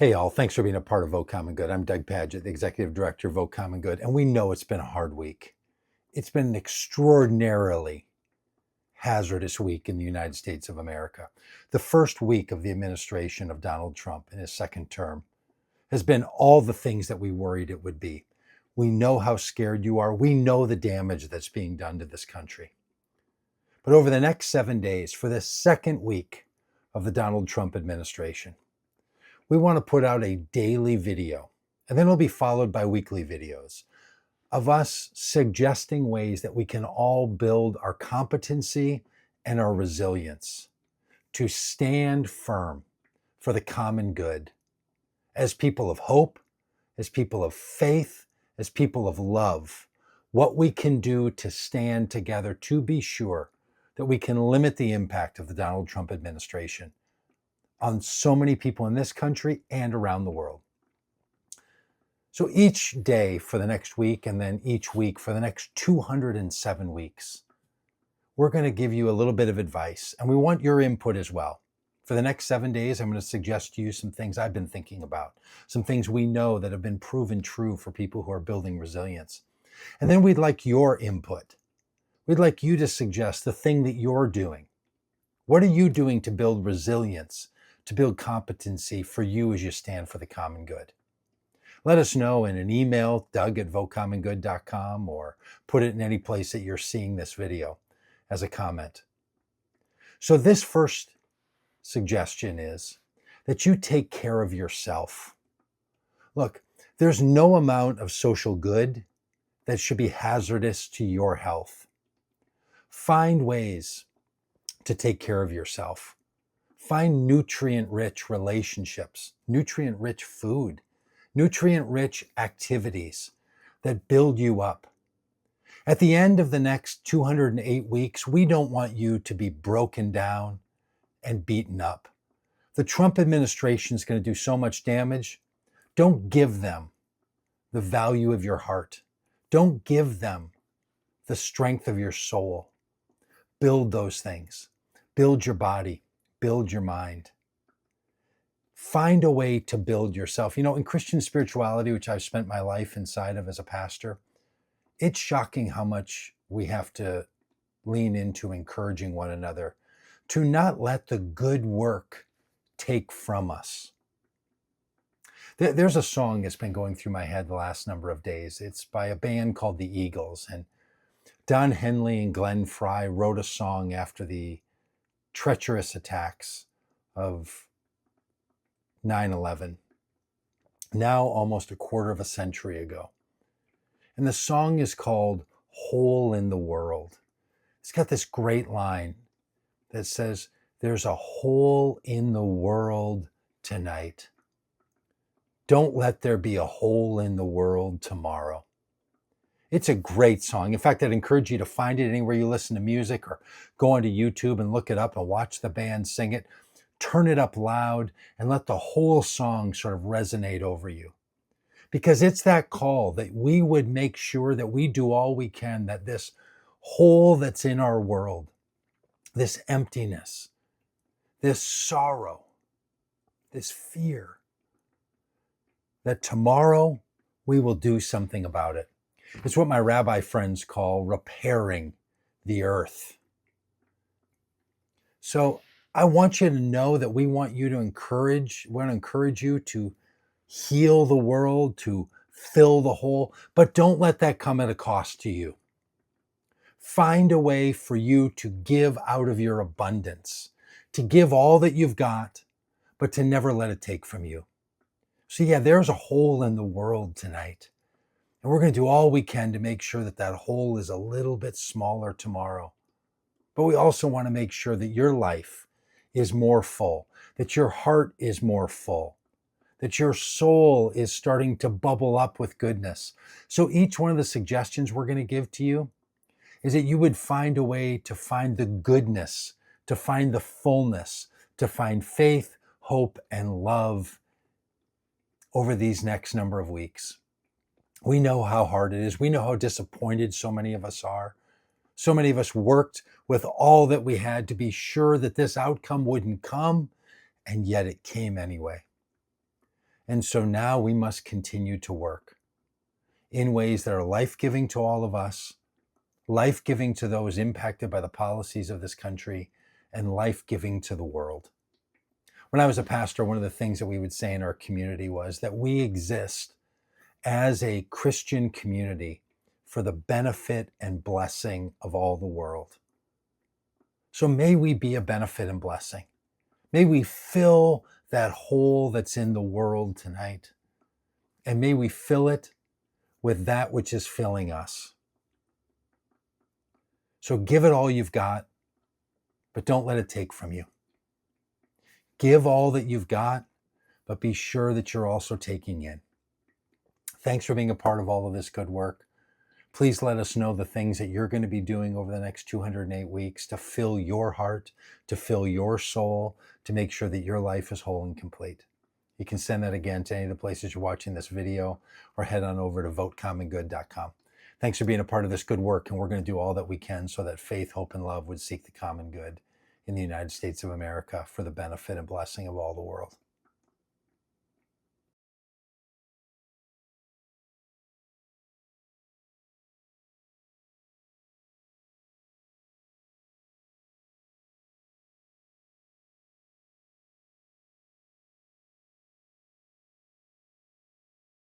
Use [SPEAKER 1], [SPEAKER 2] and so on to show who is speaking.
[SPEAKER 1] Hey, all. Thanks for being a part of Vote Common Good. I'm Doug Padgett, the Executive Director of Vote Common Good, and we know it's been a hard week. It's been an extraordinarily hazardous week in the United States of America. The first week of the administration of Donald Trump in his second term has been all the things that we worried it would be. We know how scared you are. We know the damage that's being done to this country. But over the next 7 days, for the second week of the Donald Trump administration, we want to put out a daily video, and then it'll be followed by weekly videos of us suggesting ways that we can all build our competency and our resilience to stand firm for the common good as people of hope, as people of faith, as people of love, what we can do to stand together to be sure that we can limit the impact of the Donald Trump administration on so many people in this country and around the world. So each day for the next week, and then each week for the next 207 weeks, we're going to give you a little bit of advice, and we want your input as well. For the next 7 days, I'm going to suggest to you some things I've been thinking about, some things we know that have been proven true for people who are building resilience. And then we'd like your input. We'd like you to suggest the thing that you're doing. What are you doing to build resilience, to build competency for you as you stand for the common good? Let us know in an email, doug@votecommongood.com, or put it in any place that you're seeing this video as a comment. So this first suggestion is that you take care of yourself. Look, there's no amount of social good that should be hazardous to your health. Find ways to take care of yourself. Find nutrient-rich relationships, nutrient-rich food, nutrient-rich activities that build you up. At the end of the next 208 weeks, we don't want you to be broken down and beaten up. The Trump administration is going to do so much damage. Don't give them the value of your heart. Don't give them the strength of your soul. Build those things. Build your body. Build your mind. Find a way to build yourself. You know, in Christian spirituality, which I've spent my life inside of as a pastor, it's shocking how much we have to lean into encouraging one another to not let the good work take from us. There's a song that's been going through my head the last number of days. It's by a band called the Eagles, and Don Henley and Glenn Fry wrote a song after the treacherous attacks of 9/11, now almost a quarter of a century ago. And the song is called Hole in the World. It's got this great line that says, "There's a hole in the world tonight. Don't let there be a hole in the world tomorrow." It's a great song. In fact, I'd encourage you to find it anywhere you listen to music, or go onto YouTube and look it up and watch the band sing it. Turn it up loud and let the whole song sort of resonate over you. Because it's that call that we would make sure that we do all we can, that this hole that's in our world, this emptiness, this sorrow, this fear, that tomorrow we will do something about it. It's what my rabbi friends call repairing the earth. So I want you to know that we want to encourage you to heal the world, to fill the hole, but don't let that come at a cost to you. Find a way for you to give out of your abundance, to give all that you've got, but to never let it take from you. So yeah, there's a hole in the world tonight. And we're going to do all we can to make sure that that hole is a little bit smaller tomorrow. But we also want to make sure that your life is more full, that your heart is more full, that your soul is starting to bubble up with goodness. So each one of the suggestions we're going to give to you is that you would find a way to find the goodness, to find the fullness, to find faith, hope, and love over these next number of weeks. We know how hard it is. We know how disappointed so many of us are. So many of us worked with all that we had to be sure that this outcome wouldn't come, and yet it came anyway. And so now we must continue to work in ways that are life-giving to all of us, life-giving to those impacted by the policies of this country, and life-giving to the world. When I was a pastor, one of the things that we would say in our community was that we exist as a Christian community for the benefit and blessing of all the world. So may we be a benefit and blessing. May we fill that hole that's in the world tonight. And may we fill it with that which is filling us. So give it all you've got, but don't let it take from you. Give all that you've got, but be sure that you're also taking in. Thanks for being a part of all of this good work. Please let us know the things that you're going to be doing over the next 208 weeks to fill your heart, to fill your soul, to make sure that your life is whole and complete. You can send that again to any of the places you're watching this video, or head on over to votecommongood.com. Thanks for being a part of this good work, and we're going to do all that we can so that faith, hope, and love would seek the common good in the United States of America for the benefit and blessing of all the world.